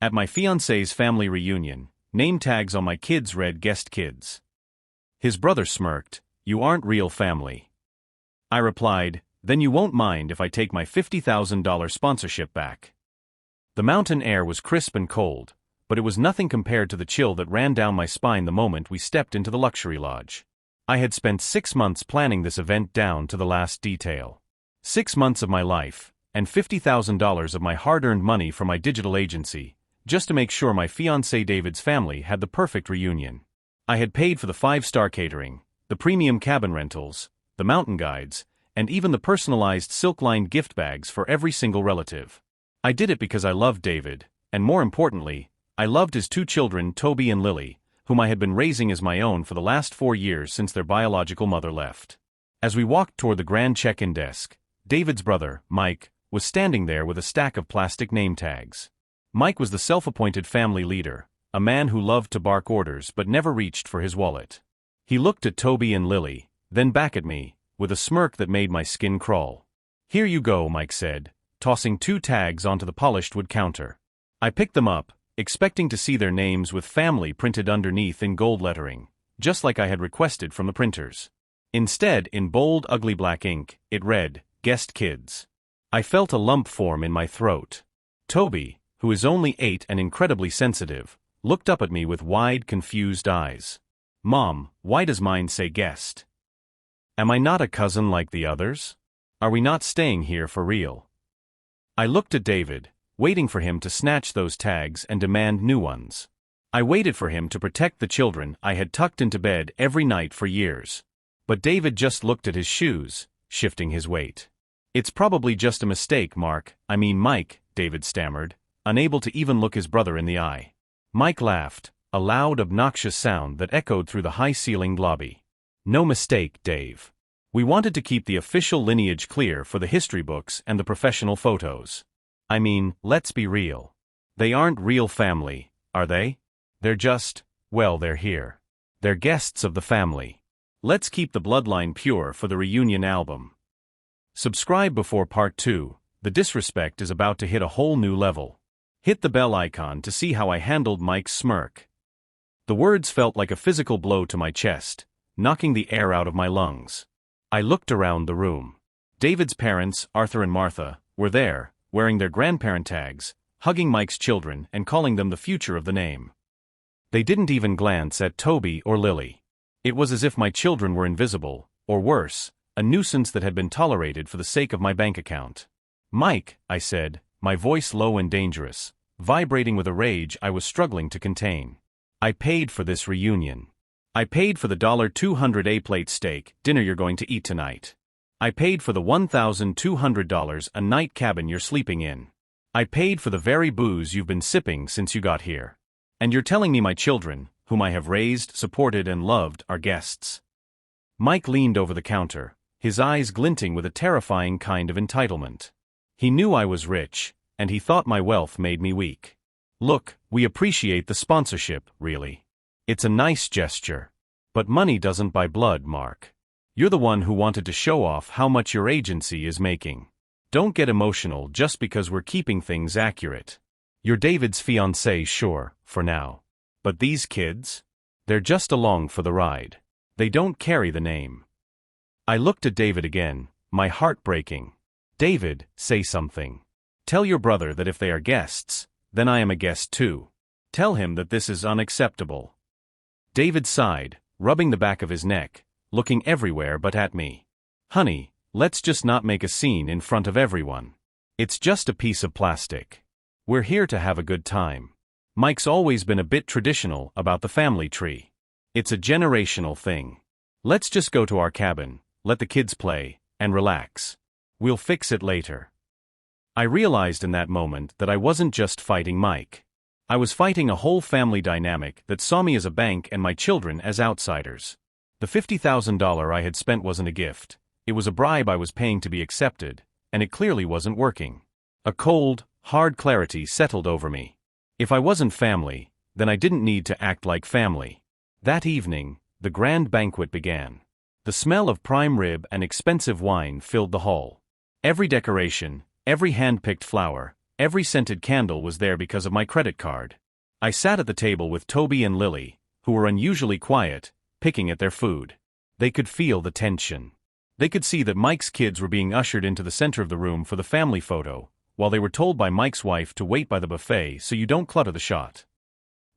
At my fiancé's family reunion, name tags on my kids read guest kids. His brother smirked, "You aren't real family." I replied, "Then you won't mind if I take my $50,000 sponsorship back." The mountain air was crisp and cold, but it was nothing compared to the chill that ran down my spine the moment we stepped into the luxury lodge. I had spent 6 months planning this event down to the last detail. 6 months of my life, and $50,000 of my hard-earned money from my digital agency, just to make sure my fiancé David's family had the perfect reunion. I had paid for the 5-star catering, the premium cabin rentals, the mountain guides, and even the personalized silk-lined gift bags for every single relative. I did it because I loved David, and more importantly, I loved his 2 children, Toby and Lily, whom I had been raising as my own for the last 4 years since their biological mother left. As we walked toward the grand check-in desk, David's brother, Mike, was standing there with a stack of plastic name tags. Mike was the self-appointed family leader, a man who loved to bark orders but never reached for his wallet. He looked at Toby and Lily, then back at me, with a smirk that made my skin crawl. "Here you go," Mike said, tossing 2 tags onto the polished wood counter. I picked them up, expecting to see their names with family printed underneath in gold lettering, just like I had requested from the printers. Instead, in bold, ugly black ink, it read, "Guest Kids." I felt a lump form in my throat. Toby, who is only 8 and incredibly sensitive, looked up at me with wide, confused eyes. "Mom, why does mine say guest? Am I not a cousin like the others? Are we not staying here for real?" I looked at David, waiting for him to snatch those tags and demand new ones. I waited for him to protect the children I had tucked into bed every night for years. But David just looked at his shoes, shifting his weight. "It's probably just a mistake, Mike," David stammered, unable to even look his brother in the eye. Mike laughed, a loud, obnoxious sound that echoed through the high-ceilinged lobby. "No mistake, Dave. We wanted to keep the official lineage clear for the history books and the professional photos. I mean, let's be real. They aren't real family, are they? They're just, well, they're here. They're guests of the family. Let's keep the bloodline pure for the reunion album." Subscribe before part 2, the disrespect is about to hit a whole new level. Hit the bell icon to see how I handled Mike's smirk. The words felt like a physical blow to my chest, knocking the air out of my lungs. I looked around the room. David's parents, Arthur and Martha, were there, wearing their grandparent tags, hugging Mike's children and calling them the future of the name. They didn't even glance at Toby or Lily. It was as if my children were invisible, or worse, a nuisance that had been tolerated for the sake of my bank account. "Mike," I said, my voice low and dangerous, vibrating with a rage I was struggling to contain. "I paid for this reunion. I paid for the $200 A-plate steak dinner you're going to eat tonight. I paid for the $1,200 a night cabin you're sleeping in. I paid for the very booze you've been sipping since you got here. And you're telling me my children, whom I have raised, supported, and loved, are guests?" Mike leaned over the counter, his eyes glinting with a terrifying kind of entitlement. He knew I was rich, and he thought my wealth made me weak. "Look, we appreciate the sponsorship, really. It's a nice gesture. But money doesn't buy blood, Mark. You're the one who wanted to show off how much your agency is making. Don't get emotional just because we're keeping things accurate. You're David's fiancé, sure, for now. But these kids? They're just along for the ride. They don't carry the name." I looked at David again, my heart breaking. "David, say something. Tell your brother that if they are guests, then I am a guest too. Tell him that this is unacceptable." David sighed, rubbing the back of his neck, looking everywhere but at me. "Honey, let's just not make a scene in front of everyone. It's just a piece of plastic. We're here to have a good time. Mike's always been a bit traditional about the family tree. It's a generational thing. Let's just go to our cabin, let the kids play, and relax. We'll fix it later." I realized in that moment that I wasn't just fighting Mike. I was fighting a whole family dynamic that saw me as a bank and my children as outsiders. The $50,000 I had spent wasn't a gift. It was a bribe I was paying to be accepted, and it clearly wasn't working. A cold, hard clarity settled over me. If I wasn't family, then I didn't need to act like family. That evening, the grand banquet began. The smell of prime rib and expensive wine filled the hall. Every decoration, every hand-picked flower, Every scented candle was there because of my credit card. I sat at the table with Toby and Lily, who were unusually quiet, picking at their food. They could feel the tension. They could see that Mike's kids were being ushered into the center of the room for the family photo, while they were told by Mike's wife to wait by the buffet so you don't clutter the shot.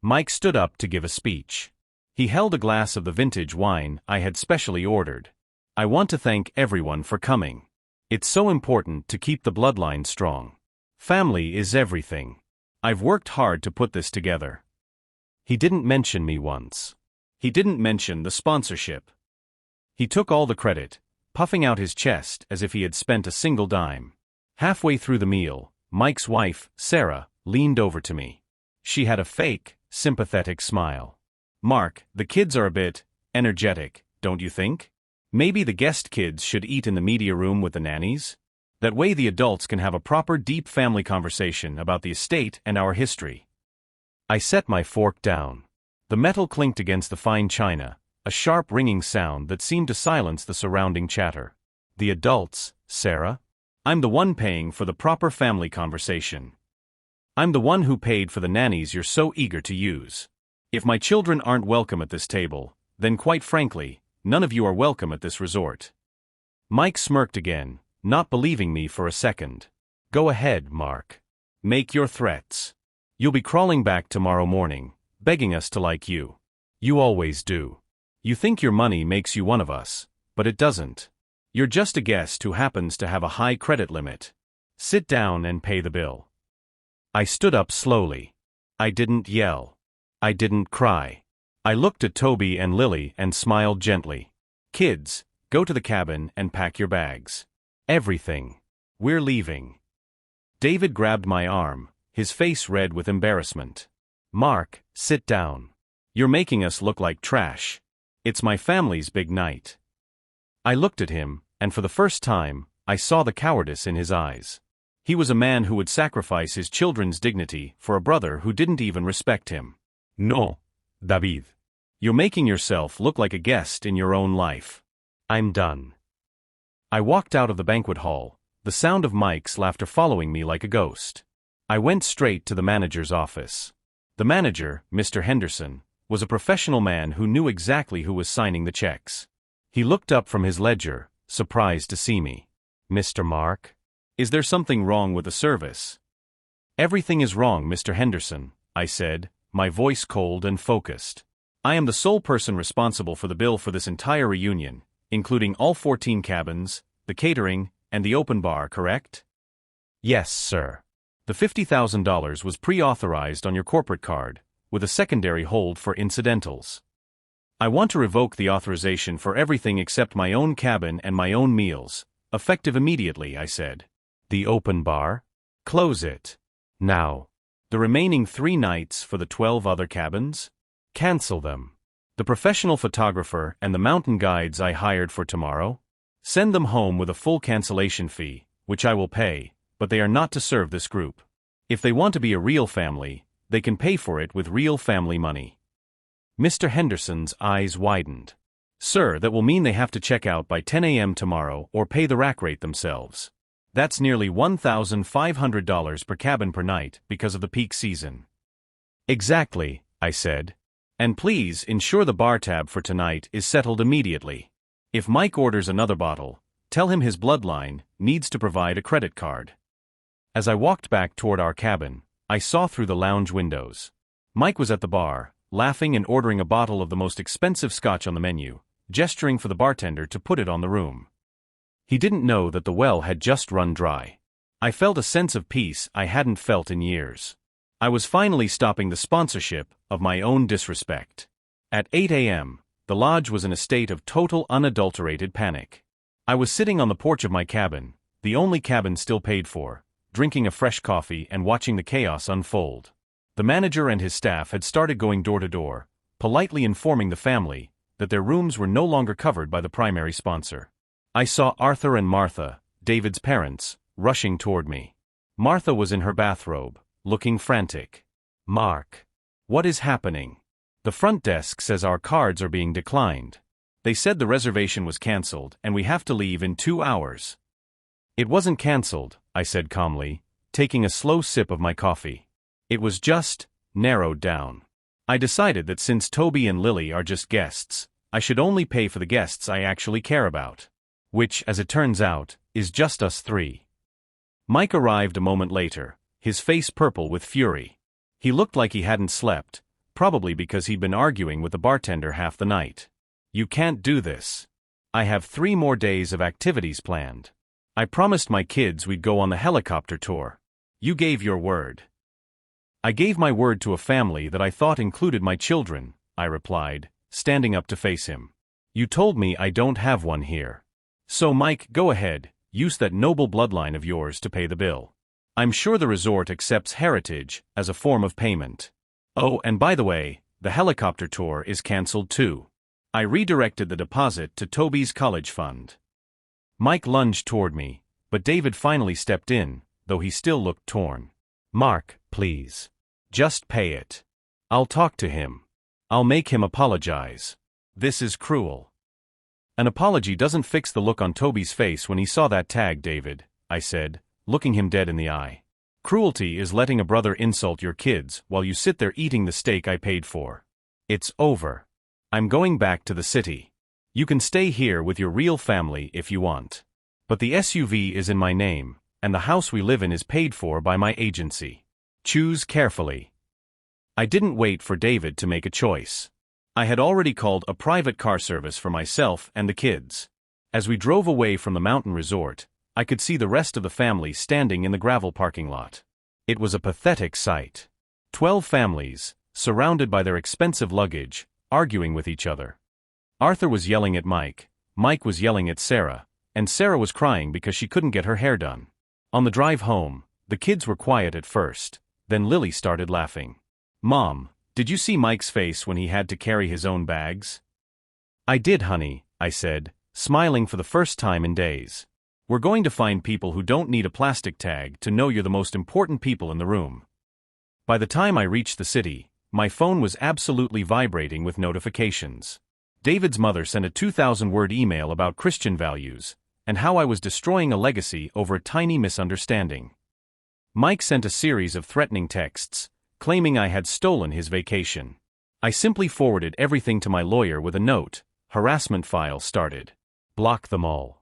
Mike stood up to give a speech. He held a glass of the vintage wine I had specially ordered. I want to thank everyone for coming. It's so important to keep the bloodline strong. Family is everything. I've worked hard to put this together. He didn't mention me once. He didn't mention the sponsorship. He took all the credit, puffing out his chest as if he had spent a single dime. Halfway through the meal, Mike's wife, Sarah, leaned over to me. She had a fake, sympathetic smile. "Mark, the kids are a bit energetic, don't you think? Maybe the guest kids should eat in the media room with the nannies? That way the adults can have a proper deep family conversation about the estate and our history." I set my fork down. The metal clinked against the fine china, a sharp ringing sound that seemed to silence the surrounding chatter. The adults, Sarah? I'm the one paying for the proper family conversation. I'm the one who paid for the nannies you're so eager to use. If my children aren't welcome at this table, then quite frankly, none of you are welcome at this resort. Mike smirked again, not believing me for a second. Go ahead, Mark. Make your threats. You'll be crawling back tomorrow morning, begging us to like you. You always do. You think your money makes you one of us, but it doesn't. You're just a guest who happens to have a high credit limit. Sit down and pay the bill. I stood up slowly. I didn't yell. I didn't cry. I looked at Toby and Lily and smiled gently. Kids, go to the cabin and pack your bags. Everything. We're leaving. David grabbed my arm, his face red with embarrassment. Mark, sit down. You're making us look like trash. It's my family's big night. I looked at him, and for the first time, I saw the cowardice in his eyes. He was a man who would sacrifice his children's dignity for a brother who didn't even respect him. No, David. You're making yourself look like a guest in your own life. I'm done. I walked out of the banquet hall, the sound of Mike's laughter following me like a ghost. I went straight to the manager's office. The manager, Mr. Henderson, was a professional man who knew exactly who was signing the checks. He looked up from his ledger, surprised to see me. Mr. Mark? Is there something wrong with the service? Everything is wrong, Mr. Henderson, I said, my voice cold and focused. I am the sole person responsible for the bill for this entire reunion, including all 14 cabins, the catering, and the open bar, correct? Yes, sir. The $50,000 was pre-authorized on your corporate card, with a secondary hold for incidentals. I want to revoke the authorization for everything except my own cabin and my own meals, effective immediately, I said. The open bar? Close it. Now. The remaining 3 nights for the 12 other cabins? Cancel them. The professional photographer and the mountain guides I hired for tomorrow? Send them home with a full cancellation fee, which I will pay, but they are not to serve this group. If they want to be a real family, they can pay for it with real family money. Mr. Henderson's eyes widened. Sir, that will mean they have to check out by 10 a.m. tomorrow or pay the rack rate themselves. That's nearly $1,500 per cabin per night because of the peak season. Exactly, I said. And please ensure the bar tab for tonight is settled immediately. If Mike orders another bottle, tell him his bloodline needs to provide a credit card. As I walked back toward our cabin, I saw through the lounge windows. Mike was at the bar, laughing and ordering a bottle of the most expensive scotch on the menu, gesturing for the bartender to put it on the room. He didn't know that the well had just run dry. I felt a sense of peace I hadn't felt in years. I was finally stopping the sponsorship of my own disrespect. At 8 a.m., the lodge was in a state of total unadulterated panic. I was sitting on the porch of my cabin, the only cabin still paid for, drinking a fresh coffee and watching the chaos unfold. The manager and his staff had started going door to door, politely informing the family that their rooms were no longer covered by the primary sponsor. I saw Arthur and Martha, David's parents, rushing toward me. Martha was in her bathrobe, looking frantic. Mark. What is happening? The front desk says our cards are being declined. They said the reservation was cancelled and we have to leave in 2 hours. It wasn't cancelled, I said calmly. taking a slow sip of my coffee. It was just narrowed down. I decided that since Toby and Lily are just guests, I should only pay for the guests I actually care about. Which, as it turns out, is just us three. Mike arrived a moment later, his face purple with fury. He looked like he hadn't slept, probably because he'd been arguing with the bartender half the night. You can't do this. I have 3 more days of activities planned. I promised my kids we'd go on the helicopter tour. You gave your word. I gave my word to a family that I thought included my children, I replied, standing up to face him. You told me I don't have one here. So Mike, go ahead, use that noble bloodline of yours to pay the bill. I'm sure the resort accepts heritage as a form of payment. Oh, and by the way, the helicopter tour is cancelled too. I redirected the deposit to Toby's college fund. Mike lunged toward me, but David finally stepped in, though he still looked torn. Mark, please. Just pay it. I'll talk to him. I'll make him apologize. This is cruel. An apology doesn't fix the look on Toby's face when he saw that tag, David, I said, looking him dead in the eye. Cruelty is letting a brother insult your kids while you sit there eating the steak I paid for. It's over. I'm going back to the city. You can stay here with your real family if you want. But the SUV is in my name, and the house we live in is paid for by my agency. Choose carefully. I didn't wait for David to make a choice. I had already called a private car service for myself and the kids. As we drove away from the mountain resort, I could see the rest of the family standing in the gravel parking lot. It was a pathetic sight. 12 families, surrounded by their expensive luggage, arguing with each other. Arthur was yelling at Mike, Mike was yelling at Sarah, and Sarah was crying because she couldn't get her hair done. On the drive home, the kids were quiet at first, then Lily started laughing. Mom, did you see Mike's face when he had to carry his own bags? I did, honey, I said, smiling for the first time in days. We're going to find people who don't need a plastic tag to know you're the most important people in the room. By the time I reached the city, my phone was absolutely vibrating with notifications. David's mother sent a 2,000-word email about Christian values, and how I was destroying a legacy over a tiny misunderstanding. Mike sent a series of threatening texts, claiming I had stolen his vacation. I simply forwarded everything to my lawyer with a note, harassment file started. Block them all.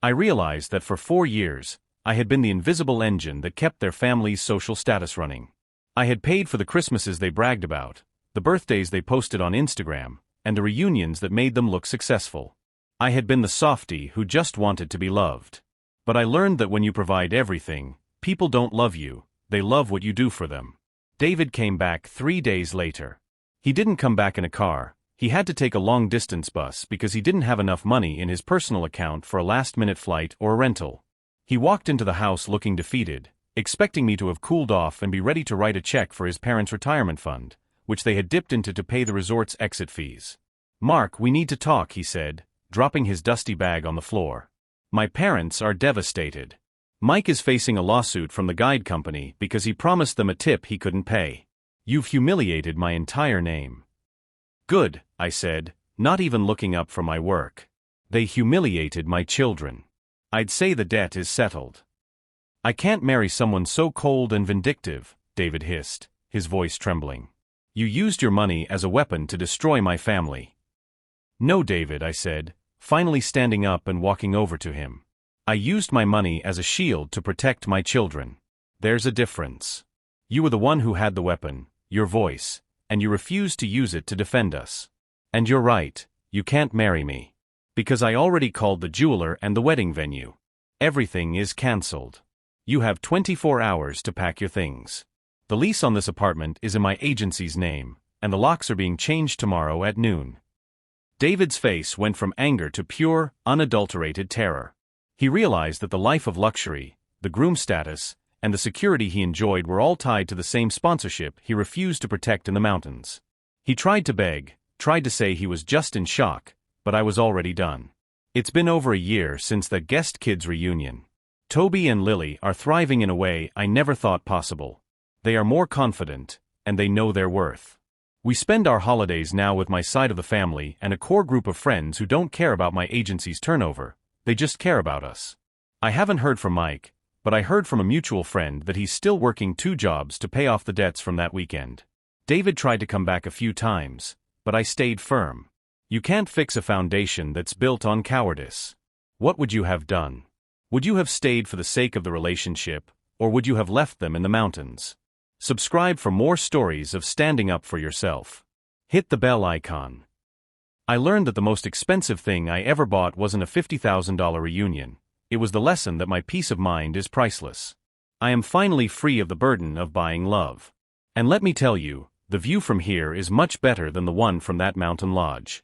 I realized that for 4 years, I had been the invisible engine that kept their family's social status running. I had paid for the Christmases they bragged about, the birthdays they posted on Instagram, and the reunions that made them look successful. I had been the softie who just wanted to be loved. But I learned that when you provide everything, people don't love you, they love what you do for them. David came back 3 days later. He didn't come back in a car, he had to take a long-distance bus because he didn't have enough money in his personal account for a last-minute flight or a rental. He walked into the house looking defeated, expecting me to have cooled off and be ready to write a check for his parents' retirement fund, which they had dipped into to pay the resort's exit fees. Mark, we need to talk, he said, dropping his dusty bag on the floor. My parents are devastated. Mike is facing a lawsuit from the guide company because he promised them a tip he couldn't pay. You've humiliated my entire name. Good, I said, not even looking up from my work. They humiliated my children. I'd say the debt is settled. I can't marry someone so cold and vindictive, David hissed, his voice trembling. You used your money as a weapon to destroy my family. No, David, I said, finally standing up and walking over to him. I used my money as a shield to protect my children. There's a difference. You were the one who had the weapon, your voice, and you refused to use it to defend us. And you're right, you can't marry me. Because I already called the jeweler and the wedding venue. Everything is cancelled. You have 24 hours to pack your things. The lease on this apartment is in my agency's name, and the locks are being changed tomorrow at noon. David's face went from anger to pure, unadulterated terror. He realized that the life of luxury, the groom status, and the security he enjoyed were all tied to the same sponsorship he refused to protect in the mountains. He tried to beg, tried to say he was just in shock, but I was already done. It's been over a year since the guest kids reunion. Toby and Lily are thriving in a way I never thought possible. They are more confident, and they know their worth. We spend our holidays now with my side of the family and a core group of friends who don't care about my agency's turnover, they just care about us. I haven't heard from Mike, but I heard from a mutual friend that he's still working 2 jobs to pay off the debts from that weekend. David tried to come back a few times, but I stayed firm. You can't fix a foundation that's built on cowardice. What would you have done? Would you have stayed for the sake of the relationship, or would you have left them in the mountains? Subscribe for more stories of standing up for yourself. Hit the bell icon. I learned that the most expensive thing I ever bought wasn't a $50,000 reunion. It was the lesson that my peace of mind is priceless. I am finally free of the burden of buying love. And let me tell you, the view from here is much better than the one from that mountain lodge.